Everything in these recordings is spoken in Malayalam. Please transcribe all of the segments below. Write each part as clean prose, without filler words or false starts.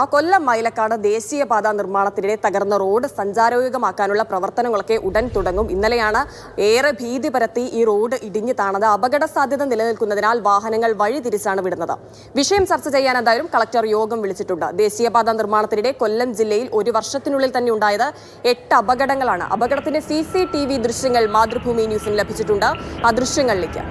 കൊല്ലം മൈലക്കാട് ദേശീയപാത നിർമ്മാണത്തിനിടെ തകർന്ന റോഡ് സഞ്ചാരയോഗ്യമാക്കാനുള്ള പ്രവർത്തനങ്ങളൊക്കെ ഉടൻ തുടങ്ങും. ഇന്നലെയാണ് ഏറെ ഭീതി പരത്തി ഈ റോഡ് ഇടിഞ്ഞു താണത്. അപകട സാധ്യത നിലനിൽക്കുന്നതിനാൽ വാഹനങ്ങൾ വഴിതിരിച്ചാണ് വിടുന്നത്. വിഷയം ചർച്ച ചെയ്യാൻ എന്തായാലും കളക്ടർ യോഗം വിളിച്ചിട്ടുണ്ട്. ദേശീയപാത നിർമ്മാണത്തിനിടെ കൊല്ലം ജില്ലയിൽ ഒരു വർഷത്തിനുള്ളിൽ തന്നെ ഉണ്ടായത് 8 അപകടങ്ങളാണ്. അപകടത്തിന്റെ CCTV ദൃശ്യങ്ങൾ മാതൃഭൂമി ന്യൂസിന് ലഭിച്ചിട്ടുണ്ട്. ആ ദൃശ്യങ്ങളിലേക്ക്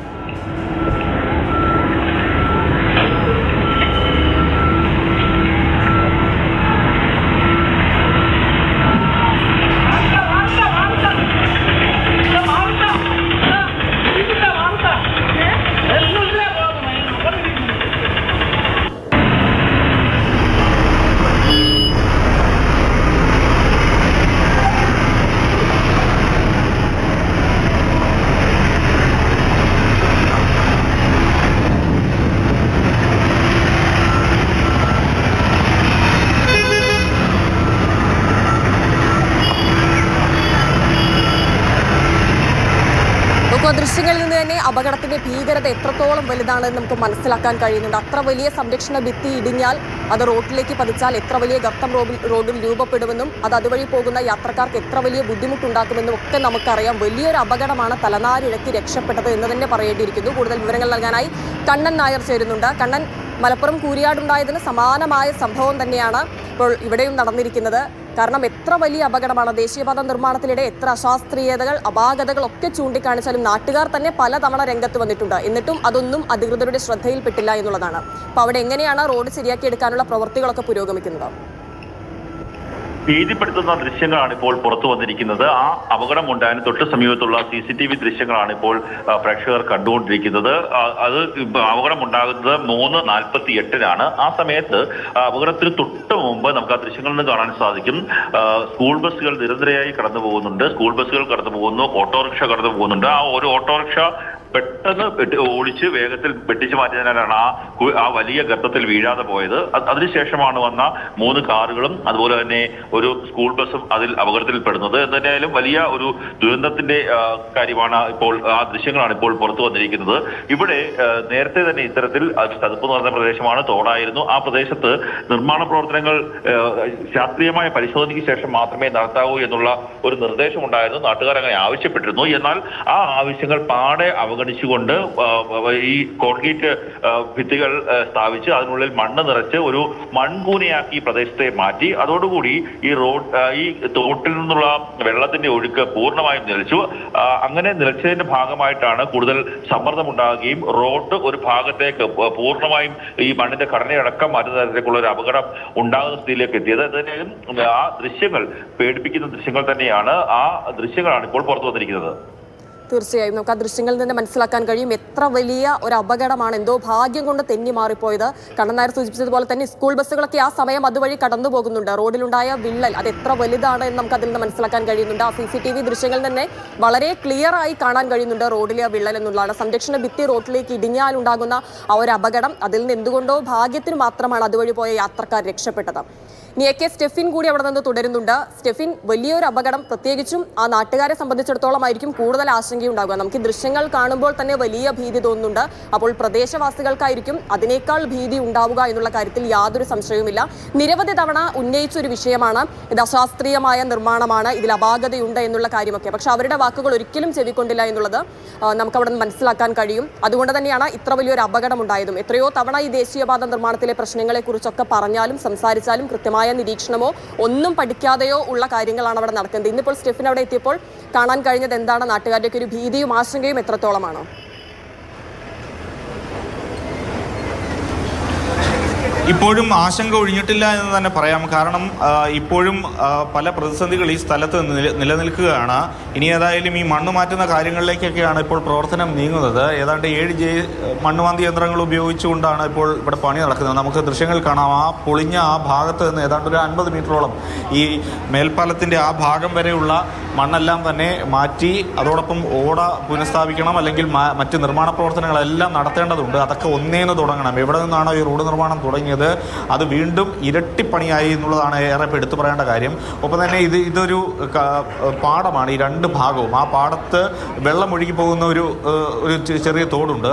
ദൃശ്യങ്ങളിൽ നിന്ന് തന്നെ അപകടത്തിന്റെ ഭീകരത എത്രത്തോളം വലുതാണെന്ന് നമുക്ക് മനസ്സിലാക്കാൻ കഴിയുന്നുണ്ട്. അത്ര വലിയ സംരക്ഷണ ഭിത്തി ഇടിഞ്ഞാൽ അത് റോഡിലേക്ക് പതിച്ചാൽ എത്ര വലിയ ഗർത്തം റോഡിൽ രൂപപ്പെടുമെന്നും അത് അതുവഴി പോകുന്ന യാത്രക്കാർക്ക് എത്ര വലിയ ബുദ്ധിമുട്ടുണ്ടാക്കുമെന്നും ഒക്കെ നമുക്കറിയാം. വലിയൊരു അപകടമാണ് തലനാരിഴക്കി രക്ഷപ്പെട്ടത് എന്ന് തന്നെ പറയേണ്ടിയിരിക്കുന്നു. കൂടുതൽ വിവരങ്ങൾ നൽകാനായി കണ്ണൻ നായർ ചേരുന്നുണ്ട്. കണ്ണൻ, മലപ്പുറം കൂരിയാടുണ്ടായതിന് സമാനമായ സംഭവം തന്നെയാണ് ഇപ്പോൾ ഇവിടെയും നടന്നിരിക്കുന്നത്. കാരണം എത്ര വലിയ അപകടമാണ്. ദേശീയപാത നിർമ്മാണത്തിനിടെ എത്ര അശാസ്ത്രീയതകൾ, അപാകതകൾ ഒക്കെ ചൂണ്ടിക്കാണിച്ചാലും നാട്ടുകാർ തന്നെ പലതവണ രംഗത്ത് വന്നിട്ടുണ്ട്. എന്നിട്ടും അതൊന്നും അധികൃതരുടെ ശ്രദ്ധയിൽപ്പെട്ടില്ല എന്നുള്ളതാണ്. അപ്പോൾ അവിടെ എങ്ങനെയാണ് റോഡ് ശരിയാക്കിയെടുക്കാനുള്ള പ്രവൃത്തികളൊക്കെ പുരോഗമിക്കുന്നത്? ഭീതിപ്പെടുത്തുന്ന ദൃശ്യങ്ങളാണ് ഇപ്പോൾ പുറത്തു വന്നിരിക്കുന്നത്. ആ അപകടം ഉണ്ടായതിന് തൊട്ട് സമീപത്തുള്ള CCTV ദൃശ്യങ്ങളാണ് ഇപ്പോൾ പ്രേക്ഷകർ കണ്ടുകൊണ്ടിരിക്കുന്നത്. അത് അപകടം ഉണ്ടാകുന്നത് 3:48 ആ സമയത്ത് അപകടത്തിന് തൊട്ട് മുമ്പ് നമുക്ക് ആ ദൃശ്യങ്ങളിൽ നിന്ന് കാണാൻ സാധിക്കും. സ്കൂൾ ബസ്സുകൾ നിരന്തരമായി കടന്നു പോകുന്നുണ്ട്. സ്കൂൾ ബസ്സുകൾ കടന്നു പോകുന്നു, ഓട്ടോറിക്ഷ കടന്നു പോകുന്നുണ്ട്. ആ ഒരു ഓട്ടോറിക്ഷ പെട്ടെന്ന് ഓടിച്ച് വേഗത്തിൽ വെട്ടിച്ചു മാറ്റിയതിനാലാണ് ആ വലിയ ഗർത്തത്തിൽ വീഴാതെ പോയത്. അതിനുശേഷമാണ് വന്ന 3 കാറുകളും അതുപോലെ തന്നെ ഒരു സ്കൂൾ ബസ്സും അതിൽ അപകടത്തിൽപ്പെടുന്നത്. എന്തായാലും വലിയ ഒരു ദുരന്തത്തിന്റെ കാര്യമാണ് ഇപ്പോൾ, ആ ദൃശ്യങ്ങളാണ് ഇപ്പോൾ പുറത്തു വന്നിരിക്കുന്നത്. ഇവിടെ നേരത്തെ തന്നെ ഇത്തരത്തിൽ ചതുപ്പ് നിറഞ്ഞ പ്രദേശമാണ്, തോടായിരുന്നു. ആ പ്രദേശത്ത് നിർമ്മാണ പ്രവർത്തനങ്ങൾ ശാസ്ത്രീയമായ പരിശോധനയ്ക്ക് ശേഷം മാത്രമേ നടത്താവൂ എന്നുള്ള ഒരു നിർദ്ദേശം ഉണ്ടായിരുന്നു. നാട്ടുകാർ അങ്ങനെ ആവശ്യപ്പെട്ടിരുന്നു. എന്നാൽ ആ ആവശ്യങ്ങൾ പാടെ അവഗണിച്ചുകൊണ്ട് ഈ കോൺക്രീറ്റ് ഭിത്തികൾ സ്ഥാപിച്ച് അതിനുള്ളിൽ മണ്ണ് നിറച്ച് ഒരു മൺകൂനയാക്കി പ്രദേശത്തെ മാറ്റി. അതോടുകൂടി ഈ തോട്ടിൽ നിന്നുള്ള വെള്ളത്തിന്റെ ഒഴുക്ക് പൂർണ്ണമായും നിലച്ചു. അങ്ങനെ നിലച്ചതിന്റെ ഭാഗമായിട്ടാണ് കൂടുതൽ സമ്മർദ്ദമുണ്ടാകുകയും റോഡ് ഒരു ഭാഗത്തേക്ക് പൂർണ്ണമായും ഈ മണ്ണിന്റെ ഘടനയടക്കം മാറ്റുന്ന തരത്തിലേക്കുള്ള ഒരു അപകടം ഉണ്ടാകുന്ന സ്ഥിതിയിലേക്ക് എത്തിയത്. എന്തായാലും ആ ദൃശ്യങ്ങൾ പേടിപ്പിക്കുന്ന ദൃശ്യങ്ങൾ തന്നെയാണ്. ആ ദൃശ്യങ്ങളാണ് ഇപ്പോൾ പുറത്തു വന്നിരിക്കുന്നത്. തീർച്ചയായും നമുക്ക് ആ ദൃശ്യങ്ങളിൽ നിന്ന് മനസ്സിലാക്കാൻ കഴിയും എത്ര വലിയ ഒരു അപകടമാണ്. എന്തോ ഭാഗ്യം കൊണ്ട് തെന്നി മാറിപ്പോയത്. കണ്ണൻ നായർ സൂചിപ്പിച്ചതുപോലെ തന്നെ സ്കൂൾ ബസ്സുകളൊക്കെ ആ സമയം അതുവഴി കടന്നു പോകുന്നുണ്ട്. റോഡിലുണ്ടായ വിള്ളൽ അത് എത്ര വലുതാണ് എന്ന് നമുക്ക് അതിൽ നിന്ന് മനസ്സിലാക്കാൻ കഴിയുന്നുണ്ട്. ആ CCTV ദൃശ്യങ്ങളിൽ തന്നെ വളരെ ക്ലിയർ ആയി കാണാൻ കഴിയുന്നുണ്ട് റോഡിലെ ആ വിള്ളൽ എന്നുള്ളതാണ്. സംരക്ഷണ ഭിത്തി റോഡിലേക്ക് ഇടിഞ്ഞാലുണ്ടാകുന്ന ആ ഒരു അപകടം, അതിൽ നിന്ന് എന്തുകൊണ്ടോ ഭാഗ്യത്തിന് മാത്രമാണ് അതുവഴി പോയ യാത്രക്കാർ രക്ഷപ്പെട്ടത്. ഇനി AK സ്റ്റെഫിൻ കൂടി അവിടെ നിന്ന് തുടരുന്നുണ്ട്. സ്റ്റെഫിൻ, വലിയൊരു അപകടം, പ്രത്യേകിച്ചും ആ നാട്ടുകാരെ സംബന്ധിച്ചിടത്തോളം ആയിരിക്കും കൂടുതൽ ആശങ്കയുണ്ടാകുക. നമുക്ക് ഈ ദൃശ്യങ്ങൾ കാണുമ്പോൾ തന്നെ വലിയ ഭീതി തോന്നുന്നുണ്ട്. അപ്പോൾ പ്രദേശവാസികൾക്കായിരിക്കും അതിനേക്കാൾ ഭീതി ഉണ്ടാവുക എന്നുള്ള കാര്യത്തിൽ യാതൊരു സംശയവുമില്ല. നിരവധി തവണ ഉന്നയിച്ചൊരു വിഷയമാണ് ഇത്. അശാസ്ത്രീയമായ നിർമ്മാണമാണ്, ഇതിൽ അപാകതയുണ്ട് എന്നുള്ള കാര്യമൊക്കെ. പക്ഷെ അവരുടെ വാക്കുകൾ ഒരിക്കലും ചെവിക്കൊണ്ടില്ല എന്നുള്ളത് നമുക്ക് അവിടെ നിന്ന് മനസ്സിലാക്കാൻ കഴിയും. അതുകൊണ്ട് തന്നെയാണ് ഇത്ര വലിയൊരു അപകടം ഉണ്ടായതും. എത്രയോ തവണ ഈ ദേശീയപാത നിർമ്മാണത്തിലെ പ്രശ്നങ്ങളെക്കുറിച്ചൊക്കെ പറഞ്ഞാലും സംസാരിച്ചാലും കൃത്യമായ നിരീക്ഷണമോ ഒന്നും പഠിക്കാതെയോ ഉള്ള കാര്യങ്ങളാണ് അവിടെ നടക്കുന്നത്. ഇന്നിപ്പോൾ സ്റ്റെഫിൻ അവിടെ എത്തിയപ്പോൾ കാണാൻ കഴിഞ്ഞത് എന്താണ്? നാട്ടുകാരുടെയൊക്കെ ഒരു ഭീതിയും ആശങ്കയും എത്രത്തോളമാണ്? ഇപ്പോഴും ആശങ്ക ഒഴിഞ്ഞിട്ടില്ല എന്ന് തന്നെ പറയാം. കാരണം ഇപ്പോഴും പല പ്രതിസന്ധികൾ ഈ സ്ഥലത്ത് നിലനിൽക്കുകയാണ്. ഇനി ഏതായാലും ഈ മണ്ണ് മാറ്റുന്ന കാര്യങ്ങളിലേക്കൊക്കെയാണ് ഇപ്പോൾ പ്രവർത്തനം നീങ്ങുന്നത്. ഏതാണ്ട് 7 മണ്ണുമാന്തി യന്ത്രങ്ങൾ ഉപയോഗിച്ചുകൊണ്ടാണ് ഇപ്പോൾ ഇവിടെ പണി നടക്കുന്നത്. നമുക്ക് ദൃശ്യങ്ങൾ കാണാം. ആ പൊളിഞ്ഞ ആ ഭാഗത്ത് നിന്ന് ഏതാണ്ട് ഒരു 50 മീറ്ററോളം ഈ മേൽപ്പാലത്തിൻ്റെ ആ ഭാഗം വരെയുള്ള മണ്ണെല്ലാം തന്നെ മാറ്റി അതോടൊപ്പം ഓട പുനഃസ്ഥാപിക്കണം, അല്ലെങ്കിൽ മറ്റ് നിർമ്മാണ പ്രവർത്തനങ്ങളെല്ലാം നടത്തേണ്ടതുണ്ട്. അതൊക്കെ ഒന്നേന്ന് തുടങ്ങണം. എവിടെ നിന്നാണോ ഈ റോഡ് നിർമ്മാണം തുടങ്ങിയത് തുടങ്ങിയത് അത് വീണ്ടും ഇരട്ടിപ്പണിയായി എന്നുള്ളതാണ് ഏറെ എടുത്തു പറയേണ്ട കാര്യം. ഒപ്പം തന്നെ ഇതൊരു പാടമാണ്, ഈ രണ്ട് ഭാഗവും. ആ പാടത്ത് വെള്ളം ഒഴുകി പോകുന്ന ഒരു ചെറിയ തോടുണ്ട്.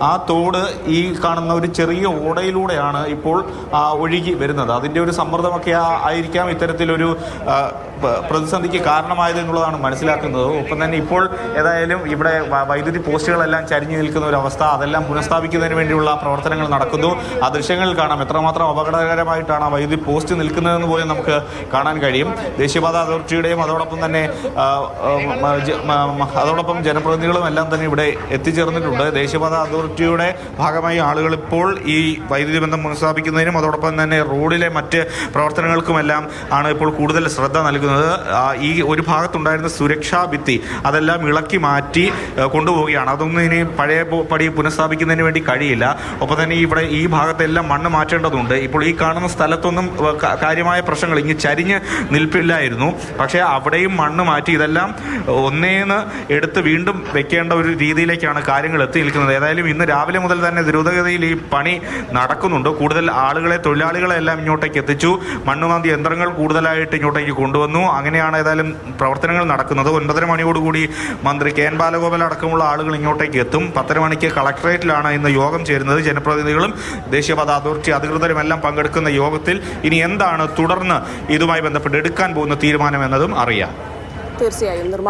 ആ തോട് ഈ കാണുന്ന ഒരു ചെറിയ ഓടയിലൂടെയാണ് ഇപ്പോൾ ഒഴുകി വരുന്നത്. അതിൻ്റെ ഒരു സമ്മർദ്ദമൊക്കെ ആയിരിക്കാം ഇത്തരത്തിലൊരു പ്രതിസന്ധിക്ക് കാരണമായത് എന്നുള്ളതാണ് മനസ്സിലാക്കുന്നത്. ഒപ്പം തന്നെ ഇപ്പോൾ ഏതായാലും ഇവിടെ വൈദ്യുതി പോസ്റ്റുകളെല്ലാം ചരിഞ്ഞു നിൽക്കുന്ന ഒരു അവസ്ഥ, അതെല്ലാം പുനഃസ്ഥാപിക്കുന്നതിന് വേണ്ടിയുള്ള പ്രവർത്തനങ്ങൾ നടക്കുന്നു. ആ ദൃശ്യങ്ങളിൽ കാണാം എത്രമാത്രം അപകടകരമായിട്ടാണ് ആ വൈദ്യുതി പോസ്റ്റ് നിൽക്കുന്നതെന്ന് പോലും നമുക്ക് കാണാൻ കഴിയും. ദേശീയപാത അതോറിറ്റിയുടെയും അതോടൊപ്പം ജനപ്രതിനിധികളും എല്ലാം തന്നെ ഇവിടെ എത്തിച്ചേർന്നിട്ടുണ്ട്. ദേശീയപാത അതോറിറ്റിയുടെ ഭാഗമായി ആളുകൾ ഇപ്പോൾ ഈ വൈദ്യുതി ബന്ധം പുനഃസ്ഥാപിക്കുന്നതിനും അതോടൊപ്പം തന്നെ റോഡിലെ മറ്റ് പ്രവർത്തനങ്ങൾക്കുമെല്ലാം ആണ് ഇപ്പോൾ കൂടുതൽ ശ്രദ്ധ നൽകുന്നത്. ഈ ഒരു ഭാഗത്തുണ്ടായിരുന്ന സുരക്ഷാ ഭിത്തി അതെല്ലാം ഇളക്കി മാറ്റി കൊണ്ടുപോവുകയാണ്. അതൊന്നും ഇനി പഴയ പടി പുനഃസ്ഥാപിക്കുന്നതിന് വേണ്ടി കഴിയില്ല. ഒപ്പം തന്നെ ഇവിടെ ഈ ഭാഗത്തെല്ലാം മണ്ണ് മാറ്റേണ്ടതുണ്ട്. ഇപ്പോൾ ഈ കാണുന്ന സ്ഥലത്തൊന്നും കാര്യമായ പ്രശ്നങ്ങൾ ഇനി ചരിഞ്ഞ് നിൽപ്പില്ലായിരുന്നു. പക്ഷേ അവിടെയും മണ്ണ് മാറ്റി ഇതെല്ലാം ഒന്നേന്ന് എടുത്ത് വീണ്ടും വെക്കേണ്ട ഒരു രീതിയിലേക്കാണ് കാര്യങ്ങൾ എത്തി നിൽക്കുന്നത്. ഏതായാലും ഇന്ന് രാവിലെ മുതൽ തന്നെ ദ്രുതഗതിയിൽ ഈ പണി നടക്കുന്നുണ്ട്. കൂടുതൽ തൊഴിലാളികളെ എല്ലാം ഇങ്ങോട്ടേക്ക് എത്തിച്ചു. മണ്ണുമാന്തി യന്ത്രങ്ങൾ കൂടുതലായിട്ട് ഇങ്ങോട്ടേക്ക് കൊണ്ടുവന്നു. അങ്ങനെയാണ് ഏതായാലും പ്രവർത്തനങ്ങൾ നടക്കുന്നത്. 9:30 മണിയോടുകൂടി മന്ത്രി കെ എൻ ബാലഗോപാൽ അടക്കമുള്ള ആളുകൾ ഇങ്ങോട്ടേക്ക് എത്തും. 10:30 മണിക്ക് കളക്ടറേറ്റിലാണ് ഇന്ന് യോഗം ചേരുന്നത്. ജനപ്രതിനിധികളും ദേശീയപാത അതോറിറ്റി അധികൃതരും എല്ലാം പങ്കെടുക്കുന്ന യോഗത്തിൽ ഇനി എന്താണ് തുടർന്ന് ഇതുമായി ബന്ധപ്പെട്ട് എടുക്കാൻ പോകുന്ന തീരുമാനം എന്നതും അറിയാം. തീർച്ചയായും